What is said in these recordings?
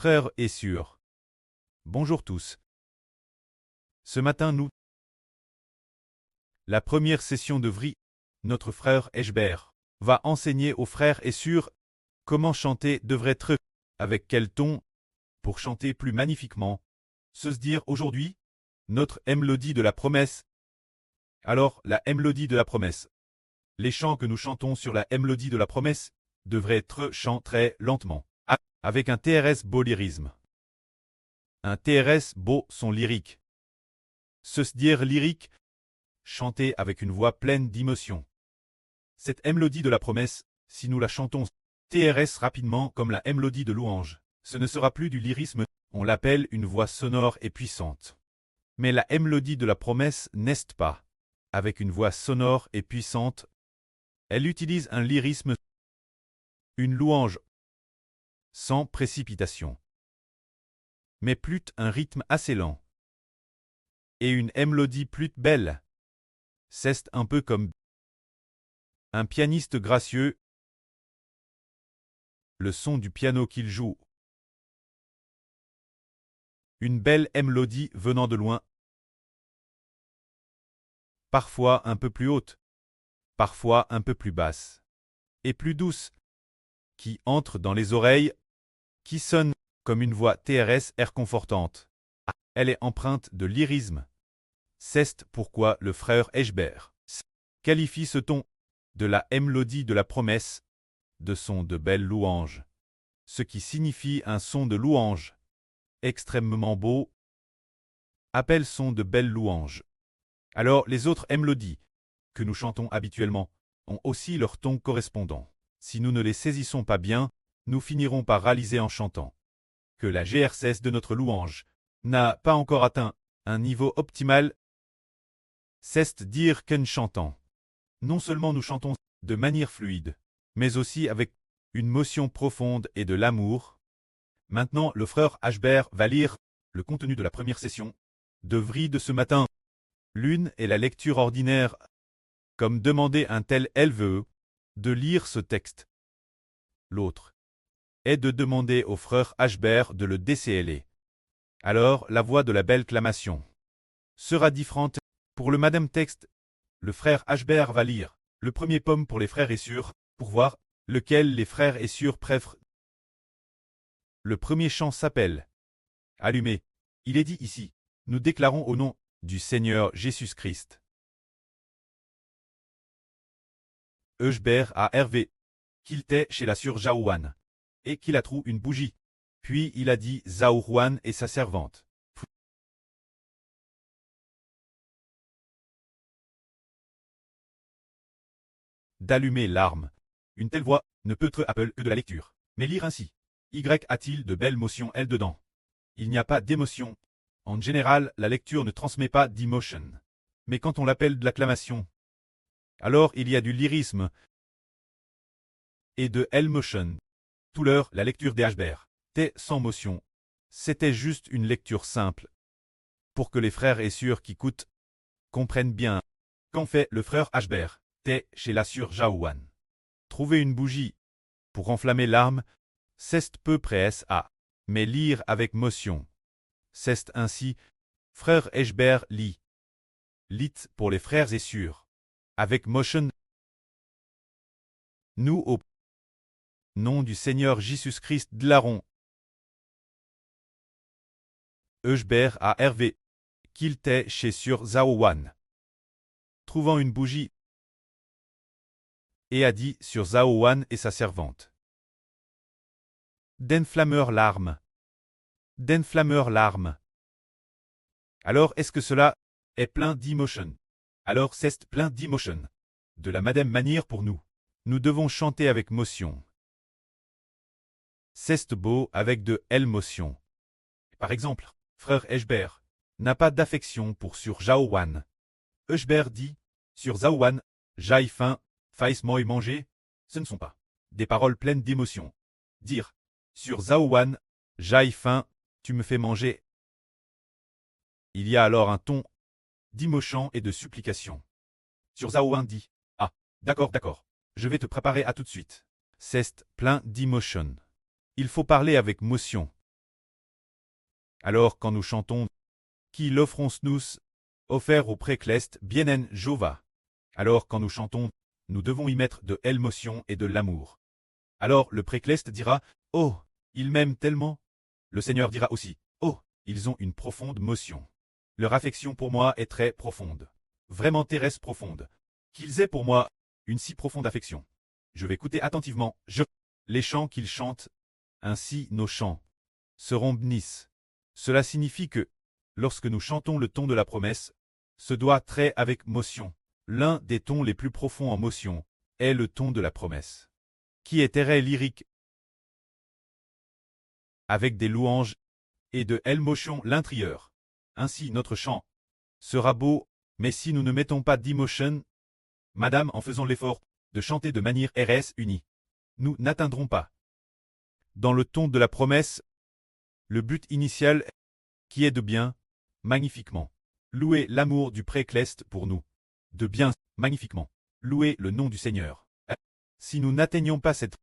Frères et sœurs. Bonjour tous. Ce matin la première session de VRI, notre frère Eshbert, va enseigner aux frères et sœurs comment chanter devrait être, avec quel ton, pour chanter plus magnifiquement. Se dire aujourd'hui, notre mélodie de la promesse. Alors, la mélodie de la promesse. Les chants que nous chantons sur la mélodie de la promesse devraient être chants très lentement, avec un TRS beau lyrisme. Un TRS beau son lyrique. Se dire lyrique, chanter avec une voix pleine d'émotion. Cette mélodie de la promesse, si nous la chantons TRS rapidement comme la mélodie de louange, ce ne sera plus du lyrisme, on l'appelle une voix sonore et puissante. Mais la mélodie de la promesse n'est pas, avec une voix sonore et puissante. Elle utilise un lyrisme, une louange, sans précipitation, mais plutôt un rythme assez lent. Et une mélodie plutôt belle. C'est un peu comme un pianiste gracieux, le son du piano qu'il joue. Une belle mélodie venant de loin, parfois un peu plus haute, parfois un peu plus basse, et plus douce, qui entre dans les oreilles, qui sonne comme une voix TRS réconfortante. Elle est empreinte de lyrisme. C'est pourquoi le frère Eshbert qualifie ce ton de la mélodie de la promesse, de son de belle louange, ce qui signifie un son de louange, extrêmement beau, appelle son de belle louange. Alors les autres mélodies, que nous chantons habituellement, ont aussi leur ton correspondant. Si nous ne les saisissons pas bien, nous finirons par réaliser en chantant que la GRCS de notre louange n'a pas encore atteint un niveau optimal. C'est dire qu'en chantant, non seulement nous chantons de manière fluide, mais aussi avec une motion profonde et de l'amour. Maintenant, le frère Eshbert va lire le contenu de la première session de VRI de ce matin. L'une est la lecture ordinaire, comme demander un tel éleveur de lire ce texte. L'autre est de demander au frère Eshbert de le déceler. Alors, la voix de la belle clamation sera différente. Pour le madame texte, le frère Eshbert va lire le premier poème pour les frères et sœurs, pour voir lequel les frères et sœurs préfèrent. Le premier chant s'appelle Allumé. Il est dit ici, nous déclarons au nom du Seigneur Jésus-Christ. Eshbert a Hervé qu'il était chez la sœur Jaouane, et qu'il a trouvé une bougie. Puis il a dit Zaourouane et sa servante d'allumer l'arme. Une telle voix ne peut être appelée que de la lecture, mais lire ainsi. Y a-t-il de belles motions elle dedans? Il n'y a pas d'émotion. En général, la lecture ne transmet pas d'émotion. Mais quand on l'appelle de l'acclamation, alors il y a du lyrisme et de l'émotion. Tout l'heure, la lecture des Eshbert était sans motion. C'était juste une lecture simple. Pour que les frères et sœurs qui écoutent comprennent bien qu'en fait le frère Eshbert était chez la sœur Jaouane. Trouver une bougie pour enflammer l'arme, c'est peu près à, mais lire avec motion. C'est ainsi, frère Eshbert lit. Lit pour les frères et sœurs. Avec motion. Nous au nom du Seigneur Jésus-Christ Dlaron. Eshbert a Hervé qu'il était chez sur Zaouane. Trouvant une bougie, et a dit sur Zaouane et sa servante. D'enflammeur l'arme. D'enflammeur l'arme. Alors est-ce que cela est plein d'émotion? Alors c'est plein d'émotion. De la même manière pour nous. Nous devons chanter avec motion. C'est beau avec de l'émotion. Par exemple, frère Eshbert n'a pas d'affection pour sur Jaouane. Eshbert dit, sur Zaouane, j'aille faim, faille-moi manger. Ce ne sont pas des paroles pleines d'émotion. Dire, sur Zaouane, j'aille faim, tu me fais manger. Il y a alors un ton d'émotion et de supplication. Sur Zaouane dit, ah, d'accord, je vais te préparer à tout de suite. C'est plein d'émotion. Il faut parler avec motion. Alors quand nous chantons, qui l'offrons-nous, offert au précleste bienen Jova. Alors quand nous chantons, nous devons y mettre de l'émotion et de l'amour. Alors le précleste dira, oh, ils m'aiment tellement. Le Seigneur dira aussi, oh, ils ont une profonde motion. Leur affection pour moi est très profonde. Vraiment terrestre profonde. Qu'ils aient pour moi une si profonde affection. Je vais écouter attentivement, les chants qu'ils chantent, ainsi nos chants seront bénis. Cela signifie que, lorsque nous chantons le ton de la promesse, ce doit très avec motion. L'un des tons les plus profonds en motion est le ton de la promesse, qui est très lyrique, avec des louanges et de l'émotion l'intérieur. Ainsi notre chant sera beau, mais si nous ne mettons pas d'émotion, madame, en faisant l'effort de chanter de manière RS unie, nous n'atteindrons pas. Dans le ton de la promesse, le but initial qui est de bien, magnifiquement, louer l'amour du précleste pour nous, de bien, magnifiquement, louer le nom du Seigneur. Si nous n'atteignons pas cette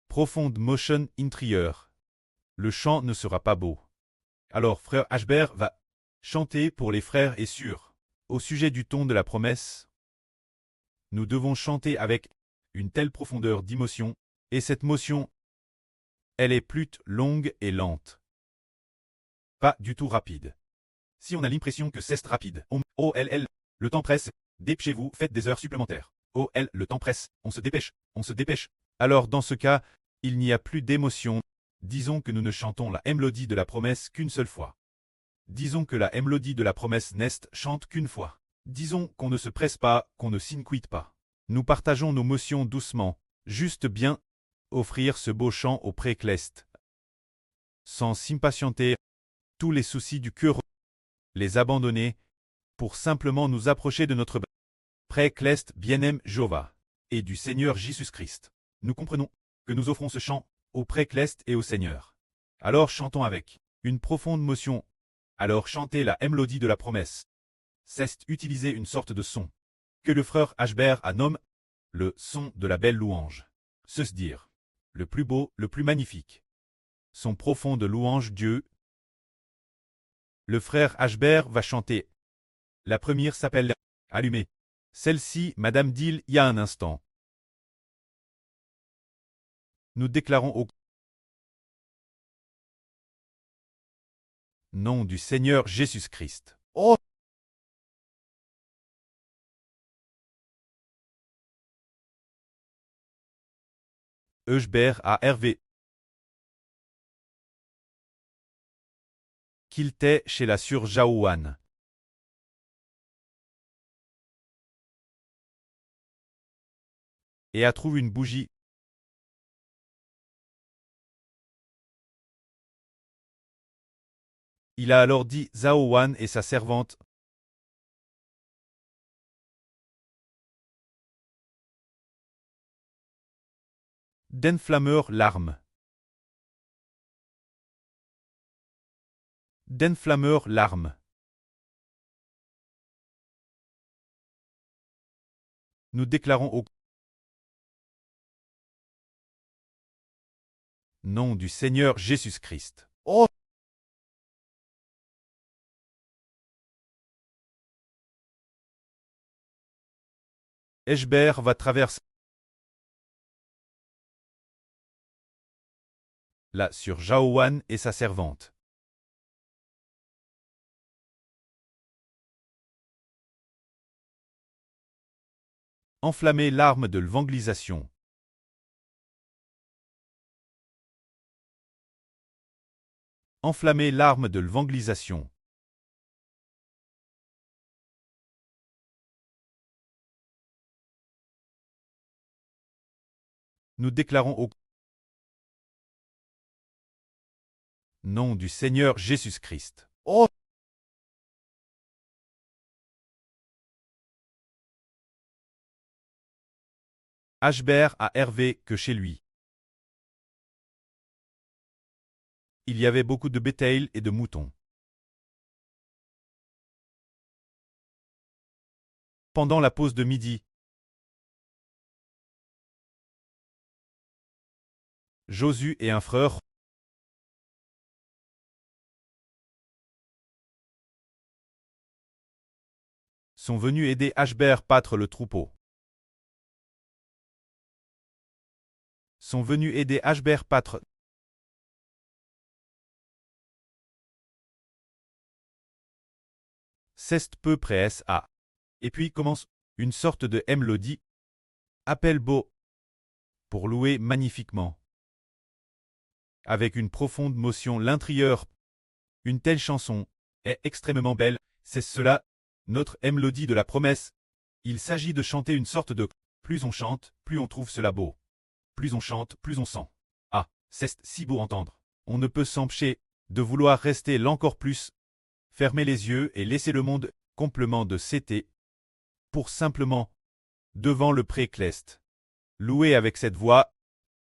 profonde motion intérieure, le chant ne sera pas beau. Alors frère Ashbert va chanter pour les frères et sœurs. Au sujet du ton de la promesse, nous devons chanter avec une telle profondeur d'émotion, et cette motion, elle est plutôt longue et lente. Pas du tout rapide. Si on a l'impression que c'est rapide, le temps presse, dépêchez-vous, faites des heures supplémentaires. Le temps presse, on se dépêche, on se dépêche. Alors dans ce cas, il n'y a plus d'émotion. Disons que nous ne chantons la mélodie de la promesse qu'une seule fois. Disons que la mélodie de la promesse n'est chante qu'une fois. Disons qu'on ne se presse pas, qu'on ne s'inquiète pas. Nous partageons nos motions doucement, juste bien, offrir ce beau chant au précleste. Sans s'impatienter, tous les soucis du cœur, les abandonner, pour simplement nous approcher de notre précleste bien-aimé Jova, et du Seigneur Jésus-Christ. Nous comprenons que nous offrons ce chant au précleste et au Seigneur. Alors chantons avec une profonde motion. Alors chantez la mélodie de la promesse. C'est utiliser une sorte de son que le frère Ashbert a nommé le son de la belle louange. Se dire le plus beau, le plus magnifique. Son profonde louange Dieu. Le frère Ashbert va chanter. La première s'appelle Allumé. Celle-ci, Madame dit il y a un instant. Nous déclarons au nom du Seigneur Jésus-Christ. Oh! Ashbert à Hervé. Qu'il t'ait chez la sœur Jaouane. Et a trouvé une bougie. Il a alors dit Zaowan et sa servante. D'enflammeur l'arme. D'enflammeur l'arme. Nous déclarons au nom du Seigneur Jésus-Christ. Oh! Ashbert va traverser là sur Jaowan et sa servante. Enflammer l'arme de l'évangélisation. Enflammer l'arme de l'évangélisation. Nous déclarons au nom du Seigneur Jésus-Christ. Oh! Ashbert a Hervé que chez lui. Il y avait beaucoup de bétail et de moutons. Pendant la pause de midi, Josué et un frère sont venus aider Ashbert pâtre le troupeau. Sont venus aider Ashbert pâtre. C'est peu près à. Et puis commence une sorte de mélodie. Appel beau. Pour louer magnifiquement. Avec une profonde motion l'intérieur. Une telle chanson est extrêmement belle, c'est cela, notre mélodie de la promesse. Il s'agit de chanter une sorte de plus on chante, plus on trouve cela beau. Plus on chante, plus on sent. Ah, c'est si beau entendre. On ne peut s'empêcher de vouloir rester l'encore plus. Fermer les yeux et laisser le monde, complément de CT. Pour simplement, devant le pré cleste. Louer avec cette voix,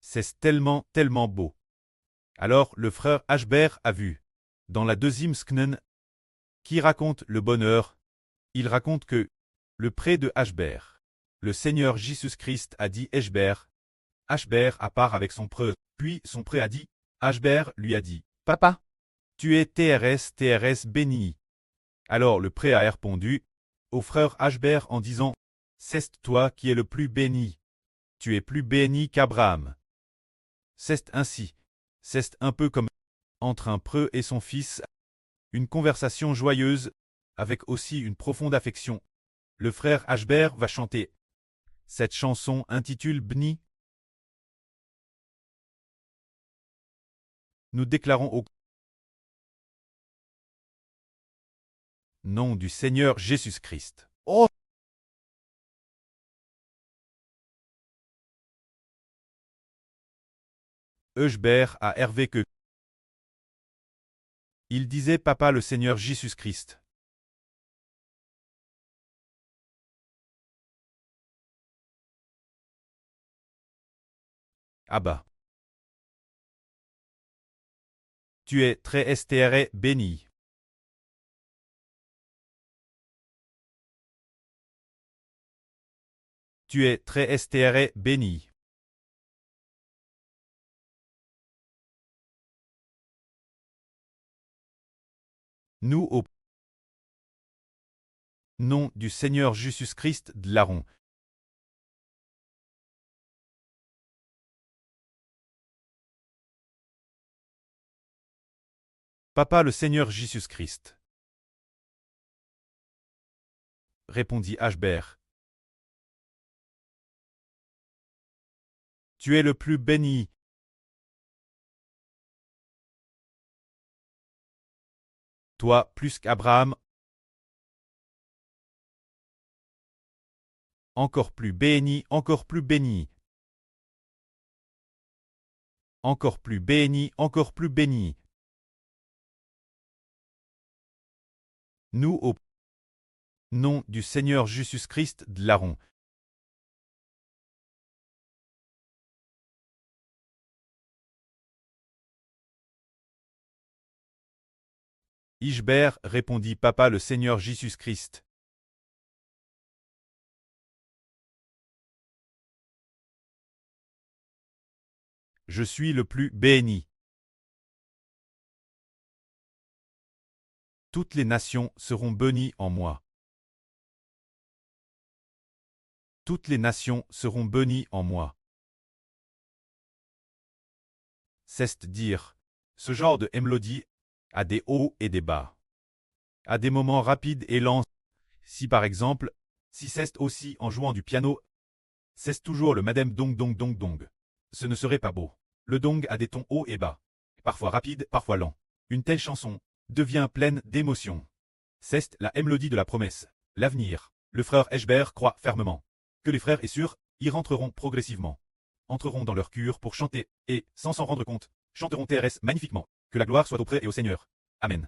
c'est tellement, tellement beau. Alors le frère Ashbert a vu. Dans la deuxième sknen, qui raconte le bonheur, il raconte que, le pré de Ashbert, le Seigneur Jésus-Christ a dit Ashbert. Ashbert a part avec son preux, puis son pré a dit, Ashbert lui a dit, Papa, tu es TRS béni. Alors le pré a répondu, au frère Ashbert en disant, c'est toi qui es le plus béni. Tu es plus béni qu'Abraham. C'est ainsi. C'est un peu comme entre un preux et son fils, une conversation joyeuse, avec aussi une profonde affection. Le frère Ashbert va chanter. Cette chanson intitule Bni. Nous déclarons au nom du Seigneur Jésus-Christ. Oh! Ashbert a Hervé que. Il disait Papa le Seigneur Jésus-Christ. Abba. Tu es très stré béni. Tu es très stré béni. Nous au nom du Seigneur Jésus-Christ de Laron. Papa le Seigneur Jésus-Christ. Répondit Ashbert. Tu es le plus béni. Toi plus qu'Abraham. Encore plus béni, encore plus béni. Encore plus béni, encore plus béni. Nous au nom du Seigneur Jésus-Christ de Laron. Ishbert répondit Papa le Seigneur Jésus-Christ. Je suis le plus béni. Toutes les nations seront bénies en moi. Toutes les nations seront bénies en moi. C'est dire, ce genre de mélodie a des hauts et des bas. À des moments rapides et lents. Si par exemple, si c'est aussi en jouant du piano, c'est toujours le madame dong dong dong dong. Ce ne serait pas beau. Le dong a des tons hauts et bas, parfois rapides, parfois lents. Une telle chanson devient pleine d'émotions. C'est la mélodie de la promesse, l'avenir. Le frère Ashbert croit fermement que les frères et sœurs y rentreront progressivement, entreront dans leur cure pour chanter, et, sans s'en rendre compte, chanteront TRS magnifiquement. Que la gloire soit auprès et au Seigneur. Amen.